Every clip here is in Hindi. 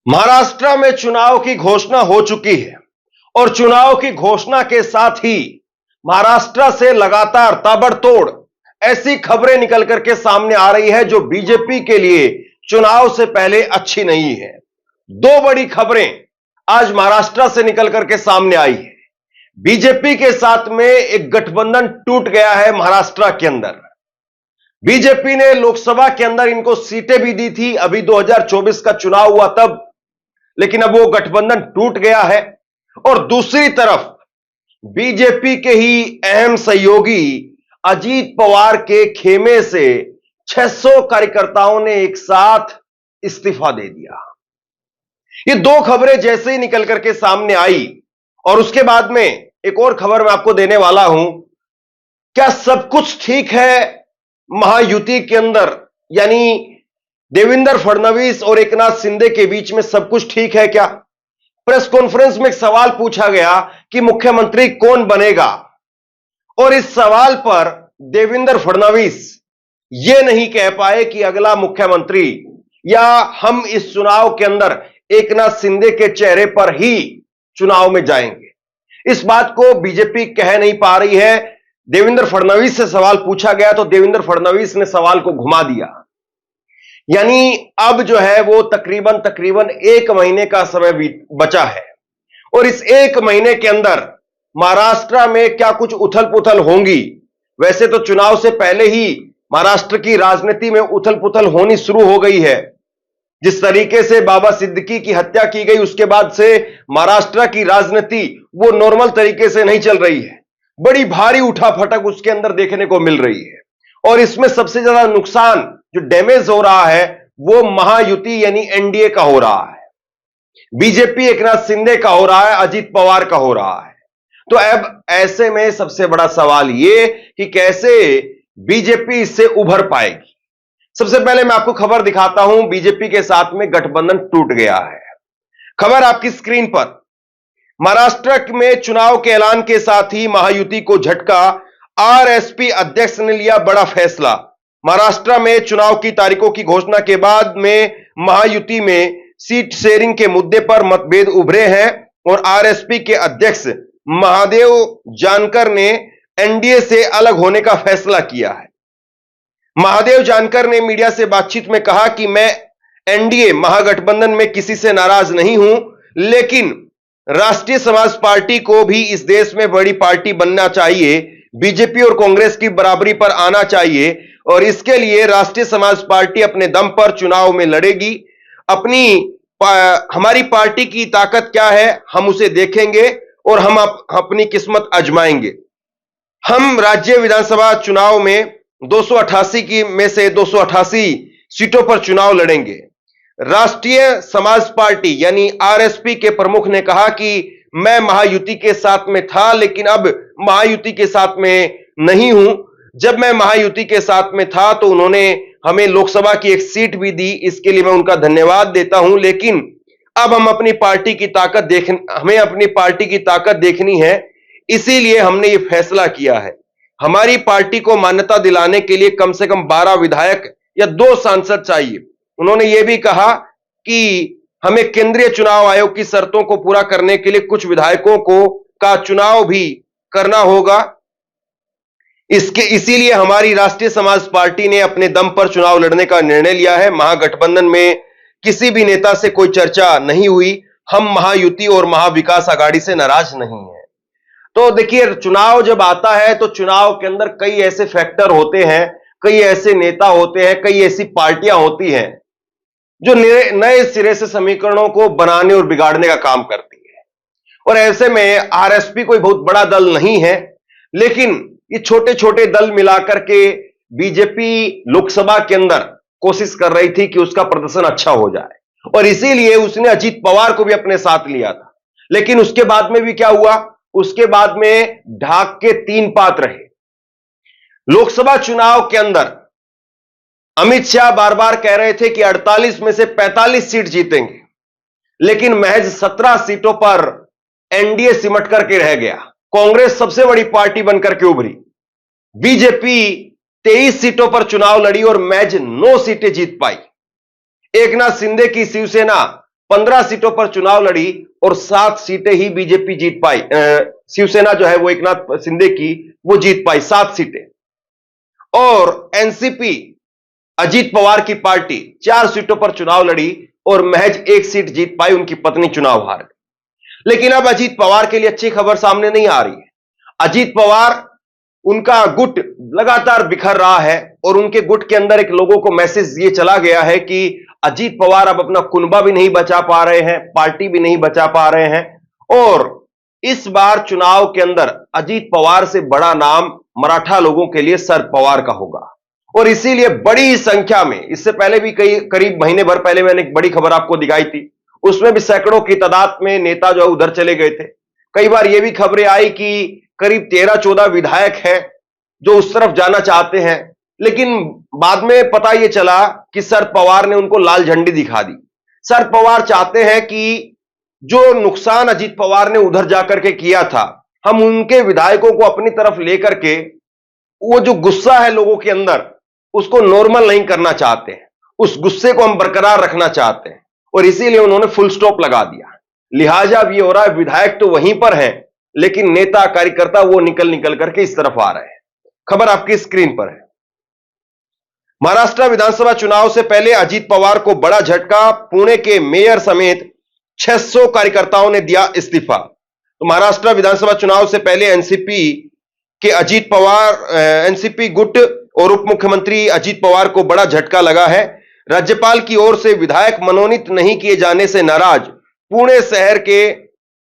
महाराष्ट्र में चुनाव की घोषणा हो चुकी है और चुनाव की घोषणा के साथ ही महाराष्ट्र से लगातार ताबड़तोड़ ऐसी खबरें निकल करके सामने आ रही है जो बीजेपी के लिए चुनाव से पहले अच्छी नहीं है। दो बड़ी खबरें आज महाराष्ट्र से निकल करके सामने आई है। बीजेपी के साथ में एक गठबंधन टूट गया है महाराष्ट्र के अंदर। बीजेपी ने लोकसभा के अंदर इनको सीटें भी दी थी, अभी 2024 का चुनाव हुआ तब, लेकिन अब वो गठबंधन टूट गया है। और दूसरी तरफ बीजेपी के ही अहम सहयोगी अजीत पवार के खेमे से 600 कार्यकर्ताओं ने एक साथ इस्तीफा दे दिया। ये दो खबरें जैसे ही निकल करके सामने आई और उसके बाद में एक और खबर मैं आपको देने वाला हूं। क्या सब कुछ ठीक है महायुति के अंदर, यानी देवेंद्र फडणवीस और एकनाथ शिंदे के बीच में सब कुछ ठीक है क्या? प्रेस कॉन्फ्रेंस में एक सवाल पूछा गया कि मुख्यमंत्री कौन बनेगा, और इस सवाल पर देवेंद्र फडणवीस यह नहीं कह पाए कि अगला मुख्यमंत्री या हम इस चुनाव के अंदर एकनाथ शिंदे के चेहरे पर ही चुनाव में जाएंगे। इस बात को बीजेपी कह नहीं पा रही है। देवेंद्र फडणवीस से सवाल पूछा गया तो देवेंद्र फडणवीस ने सवाल को घुमा दिया, यानी अब जो है वो तकरीबन 1 महीने का समय बचा है और इस 1 महीने के अंदर महाराष्ट्र में क्या कुछ उथल पुथल होंगी। वैसे तो चुनाव से पहले ही महाराष्ट्र की राजनीति में उथल पुथल होनी शुरू हो गई है। जिस तरीके से बाबा सिद्दीकी की हत्या की गई उसके बाद से महाराष्ट्र की राजनीति वो नॉर्मल तरीके से नहीं चल रही है, बड़ी भारी उठाफटक उसके अंदर देखने को मिल रही है। और इसमें सबसे ज्यादा नुकसान जो डैमेज हो रहा है वो महायुति यानी एनडीए का हो रहा है, बीजेपी एकनाथ शिंदे का हो रहा है, अजीत पवार का हो रहा है। तो अब ऐसे में सबसे बड़ा सवाल ये कि कैसे बीजेपी इससे उभर पाएगी। सबसे पहले मैं आपको खबर दिखाता हूं, बीजेपी के साथ में गठबंधन टूट गया है। खबर आपकी स्क्रीन पर। महाराष्ट्र में चुनाव के ऐलान के साथ ही महायुति को झटका, आरएसपी अध्यक्ष ने लिया बड़ा फैसला। महाराष्ट्र में चुनाव की तारीखों की घोषणा के बाद में महायुति में सीट शेयरिंग के मुद्दे पर मतभेद उभरे हैं और आरएसपी के अध्यक्ष महादेव जानकर ने एनडीए से अलग होने का फैसला किया है। महादेव जानकर ने मीडिया से बातचीत में कहा कि मैं एनडीए महागठबंधन में किसी से नाराज नहीं हूं, लेकिन राष्ट्रीय समाज पार्टी को भी इस देश में बड़ी पार्टी बनना चाहिए, बीजेपी और कांग्रेस की बराबरी पर आना चाहिए और इसके लिए राष्ट्रीय समाज पार्टी अपने दम पर चुनाव में लड़ेगी। हमारी पार्टी की ताकत क्या है हम उसे देखेंगे और हम अपनी किस्मत आजमाएंगे। हम राज्य विधानसभा चुनाव में 288 की में से 288 सीटों पर चुनाव लड़ेंगे। राष्ट्रीय समाज पार्टी यानी आरएसपी के प्रमुख ने कहा कि मैं महायुति के साथ में था लेकिन अब महायुति के साथ में नहीं हूं। जब मैं महायुति के साथ में था तो उन्होंने हमें लोकसभा की एक सीट भी दी, इसके लिए मैं उनका धन्यवाद देता हूं, लेकिन अब हमें अपनी पार्टी की ताकत देखनी है, इसीलिए हमने ये फैसला किया है। हमारी पार्टी को मान्यता दिलाने के लिए कम से कम 12 विधायक या 2 सांसद चाहिए। उन्होंने ये भी कहा कि हमें केंद्रीय चुनाव आयोग की शर्तों को पूरा करने के लिए कुछ विधायकों का चुनाव भी करना होगा। इसीलिए हमारी राष्ट्रीय समाज पार्टी ने अपने दम पर चुनाव लड़ने का निर्णय लिया है। महागठबंधन में किसी भी नेता से कोई चर्चा नहीं हुई। हम महायुति और महाविकास आघाड़ी से नाराज नहीं है। तो देखिए, चुनाव जब आता है तो चुनाव के अंदर कई ऐसे फैक्टर होते हैं, कई ऐसे नेता होते हैं, कई ऐसी पार्टियां होती हैं जो नए सिरे से समीकरणों को बनाने और बिगाड़ने का काम करती है। और ऐसे में आरएसपी कोई बहुत बड़ा दल नहीं है, लेकिन ये छोटे छोटे दल मिलाकर के बीजेपी लोकसभा के अंदर कोशिश कर रही थी कि उसका प्रदर्शन अच्छा हो जाए और इसीलिए उसने अजीत पवार को भी अपने साथ लिया था। लेकिन उसके बाद में भी क्या हुआ, उसके बाद में ढाक के 3 पात रहे। लोकसभा चुनाव के अंदर अमित शाह बार बार कह रहे थे कि 48 में से 45 सीट जीतेंगे, लेकिन महज 17 सीटों पर एनडीए सिमट करके रह गया। कांग्रेस सबसे बड़ी पार्टी बनकर के उभरी। बीजेपी 23 सीटों पर चुनाव लड़ी और महज 9 सीटें जीत पाई। एकनाथ शिंदे की शिवसेना 15 सीटों पर चुनाव लड़ी और 7 सीटें ही बीजेपी जीत पाई। शिवसेना जो है वो एकनाथ शिंदे की वो जीत पाई 7 सीटें। और एनसीपी अजीत पवार की पार्टी 4 सीटों पर चुनाव लड़ी और महज 1 सीट जीत पाई, उनकी पत्नी चुनाव हार गई। लेकिन अब अजीत पवार के लिए अच्छी खबर सामने नहीं आ रही है। अजीत पवार, उनका गुट लगातार बिखर रहा है और उनके गुट के अंदर एक लोगों को मैसेज ये चला गया है कि अजीत पवार अब अपना कुनबा भी नहीं बचा पा रहे हैं, पार्टी भी नहीं बचा पा रहे हैं और इस बार चुनाव के अंदर अजीत पवार से बड़ा नाम मराठा लोगों के लिए शरद पवार का होगा। और इसीलिए बड़ी संख्या में, इससे पहले भी करीब महीने भर पहले मैंने एक बड़ी खबर आपको दिखाई थी, उसमें भी सैकड़ों की तादाद में नेता जो है उधर चले गए थे। कई बार यह भी खबरें आई कि करीब 13-14 विधायक हैं जो उस तरफ जाना चाहते हैं, लेकिन बाद में पता यह चला कि शरद पवार ने उनको लाल झंडी दिखा दी। शरद पवार चाहते हैं कि जो नुकसान अजीत पवार ने उधर जाकर के किया था, हम उनके विधायकों को अपनी तरफ लेकर के वो जो गुस्सा है लोगों के अंदर उसको नॉर्मल नहीं करना चाहते हैं, उस गुस्से को हम बरकरार रखना चाहते हैं और इसीलिए उन्होंने फुल स्टॉप लगा दिया। लिहाजा अब ये हो रहा है विधायक तो वहीं पर हैं, लेकिन नेता कार्यकर्ता वो निकल करके इस तरफ आ रहे हैं। खबर आपकी स्क्रीन पर है। महाराष्ट्र विधानसभा चुनाव से पहले अजीत पवार को बड़ा झटका, पुणे के मेयर समेत 600 कार्यकर्ताओं ने दिया इस्तीफा। तो महाराष्ट्र विधानसभा चुनाव से पहले एनसीपी के अजीत पवार, एनसीपी गुट और उप मुख्यमंत्री अजीत पवार को बड़ा झटका लगा है। राज्यपाल की ओर से विधायक मनोनीत नहीं किए जाने से नाराज पुणे शहर के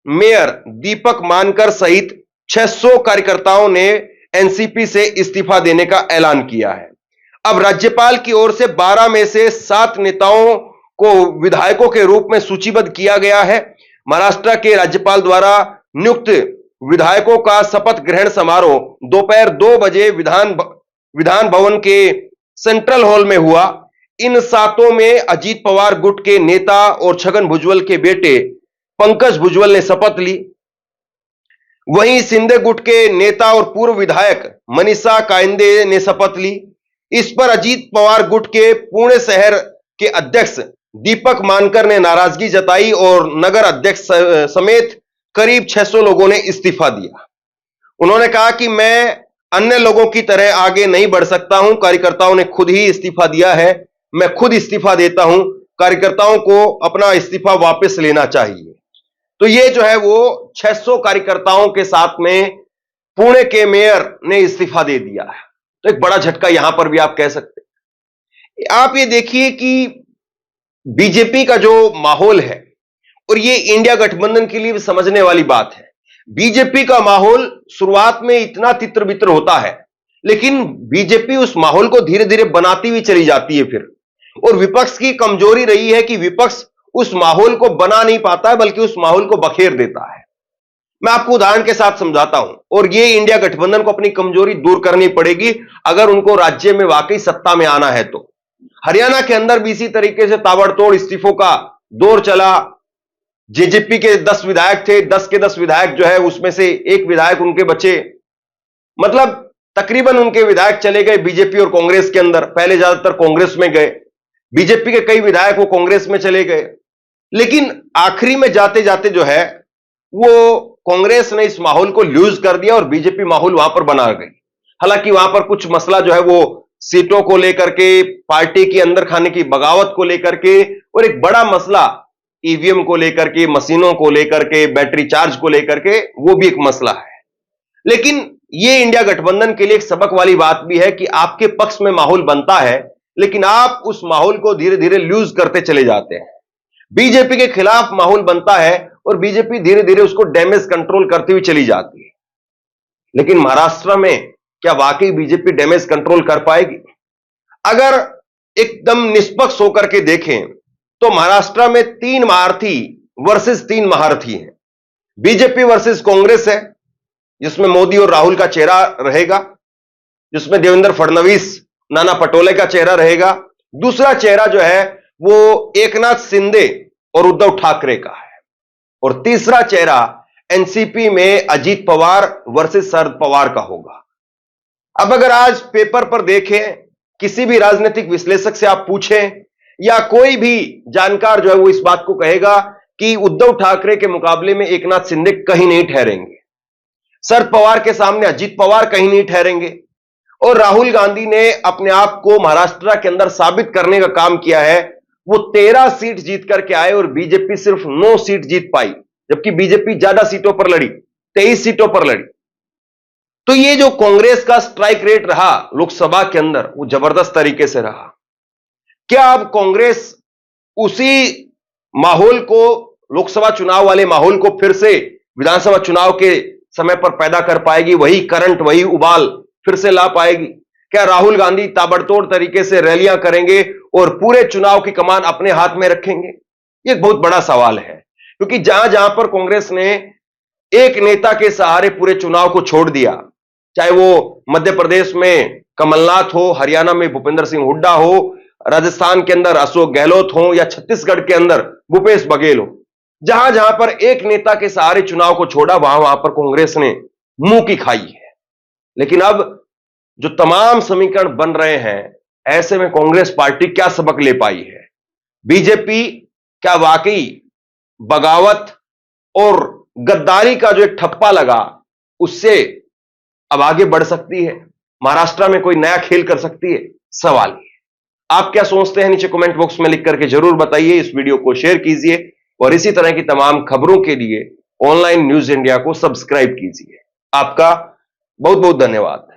मेयर दीपक मानकर सहित 600 कार्यकर्ताओं ने एनसीपी से इस्तीफा देने का ऐलान किया है। अब राज्यपाल की ओर से 12 में से 7 नेताओं को विधायकों के रूप में सूचीबद्ध किया गया है। महाराष्ट्र के राज्यपाल द्वारा नियुक्त विधायकों का शपथ ग्रहण समारोह दोपहर 2 बजे विधान भवन के सेंट्रल हॉल में हुआ। इन 7 में अजीत पवार गुट के नेता और छगन भुजबल के बेटे पंकज भुजबल ने शपथ ली। वहीं शिंदे गुट के नेता और पूर्व विधायक मनीषा कायंदे ने शपथ ली। इस पर अजीत पवार गुट के पुणे शहर के अध्यक्ष दीपक मानकर ने नाराजगी जताई और नगर अध्यक्ष समेत करीब 600 लोगों ने इस्तीफा दिया। उन्होंने कहा कि मैं अन्य लोगों की तरह आगे नहीं बढ़ सकता हूं, कार्यकर्ताओं ने खुद ही इस्तीफा दिया है, मैं खुद इस्तीफा देता हूं, कार्यकर्ताओं को अपना इस्तीफा वापस लेना चाहिए। तो ये जो है वो 600 कार्यकर्ताओं के साथ में पुणे के मेयर ने इस्तीफा दे दिया है। तो एक बड़ा झटका यहां पर भी आप कह सकते हैं। आप ये देखिए कि बीजेपी का जो माहौल है, और ये इंडिया गठबंधन के लिए भी समझने वाली बात है, बीजेपी का माहौल शुरुआत में इतना तितर बितर होता है, लेकिन बीजेपी उस माहौल को धीरे धीरे बनाती हुई चली जाती है फिर। और विपक्ष की कमजोरी रही है कि विपक्ष उस माहौल को बना नहीं पाता है, बल्कि उस माहौल को बखेर देता है। मैं आपको उदाहरण के साथ समझाता हूं, और ये इंडिया गठबंधन को अपनी कमजोरी दूर करनी पड़ेगी अगर उनको राज्य में वाकई सत्ता में आना है। तो हरियाणा के अंदर भी इसी तरीके से ताबड़तोड़ इस्तीफों का दौर चला। जेजेपी के 10 विधायक थे, 10 के 10 विधायक जो है उसमें से एक विधायक उनके बचे, मतलब तकरीबन उनके विधायक चले गए बीजेपी और कांग्रेस के अंदर। पहले ज्यादातर कांग्रेस में गए, बीजेपी के कई विधायक वो कांग्रेस में चले गए, लेकिन आखिरी में जाते जाते जो है वो कांग्रेस ने इस माहौल को लूज कर दिया और बीजेपी माहौल वहां पर बना गई। हालांकि वहां पर कुछ मसला जो है वो सीटों को लेकर के, पार्टी के अंदर खाने की बगावत को लेकर के, और एक बड़ा मसला ईवीएम को लेकर के, मशीनों को लेकर के, बैटरी चार्ज को लेकर के, वो भी एक मसला है। लेकिन ये इंडिया गठबंधन के लिए एक सबक वाली बात भी है कि आपके पक्ष में माहौल बनता है, लेकिन आप उस माहौल को धीरे धीरे लूज करते चले जाते हैं। बीजेपी के खिलाफ माहौल बनता है और बीजेपी धीरे धीरे उसको डैमेज कंट्रोल करती हुई चली जाती है। लेकिन महाराष्ट्र में क्या वाकई बीजेपी डैमेज कंट्रोल कर पाएगी? अगर एकदम निष्पक्ष होकर के देखें तो महाराष्ट्र में 3 महारथी वर्सेस 3 महारथी हैं। बीजेपी वर्सेस कांग्रेस है, जिसमें मोदी और राहुल का चेहरा रहेगा, जिसमें देवेंद्र फडणवीस, नाना पटोले का चेहरा रहेगा। दूसरा चेहरा जो है वो एकनाथ शिंदे और उद्धव ठाकरे का है, और तीसरा चेहरा एनसीपी में अजीत पवार वर्सेस शरद पवार का होगा। अब अगर आज पेपर पर देखें, किसी भी राजनीतिक विश्लेषक से आप पूछें या कोई भी जानकार जो है वो इस बात को कहेगा कि उद्धव ठाकरे के मुकाबले में एकनाथ शिंदे कहीं नहीं ठहरेंगे, शरद पवार के सामने अजित पवार कहीं नहीं ठहरेंगे। और राहुल गांधी ने अपने आप को महाराष्ट्र के अंदर साबित करने का काम किया है। वो 13 सीट जीत करके आए और बीजेपी सिर्फ 9 सीट जीत पाई, जबकि बीजेपी ज्यादा सीटों पर लड़ी, 23 सीटों पर लड़ी। तो ये जो कांग्रेस का स्ट्राइक रेट रहा लोकसभा के अंदर, वो जबरदस्त तरीके से रहा। क्या अब कांग्रेस उसी माहौल को, लोकसभा चुनाव वाले माहौल को फिर से विधानसभा चुनाव के समय पर पैदा कर पाएगी? वही करंट, वही उबाल फिर से ला पाएगी? क्या राहुल गांधी ताबड़तोड़ तरीके से रैलियां करेंगे और पूरे चुनाव की कमान अपने हाथ में रखेंगे? ये एक बहुत बड़ा सवाल है, क्योंकि जहां जहां पर कांग्रेस ने एक नेता के सहारे पूरे चुनाव को छोड़ दिया, चाहे वो मध्य प्रदेश में कमलनाथ हो, हरियाणा में भूपेंद्र सिंह हुड्डा हो, राजस्थान के अंदर अशोक गहलोत हो, या छत्तीसगढ़ के अंदर भूपेश बघेल हो, जहां जहां पर एक नेता के सहारे चुनाव को छोड़ा, वहां वहां पर कांग्रेस ने मुंह की खाई है। लेकिन अब जो तमाम समीकरण बन रहे हैं, ऐसे में कांग्रेस पार्टी क्या सबक ले पाई है? बीजेपी क्या वाकई बगावत और गद्दारी का जो एक ठप्पा लगा, उससे अब आगे बढ़ सकती है? महाराष्ट्र में कोई नया खेल कर सकती है? सवाल है। आप क्या सोचते हैं? नीचे कमेंट बॉक्स में लिख करके जरूर बताइए। इस वीडियो को शेयर कीजिए और इसी तरह की तमाम खबरों के लिए ऑनलाइन न्यूज इंडिया को सब्सक्राइब कीजिए। आपका बहुत बहुत धन्यवाद।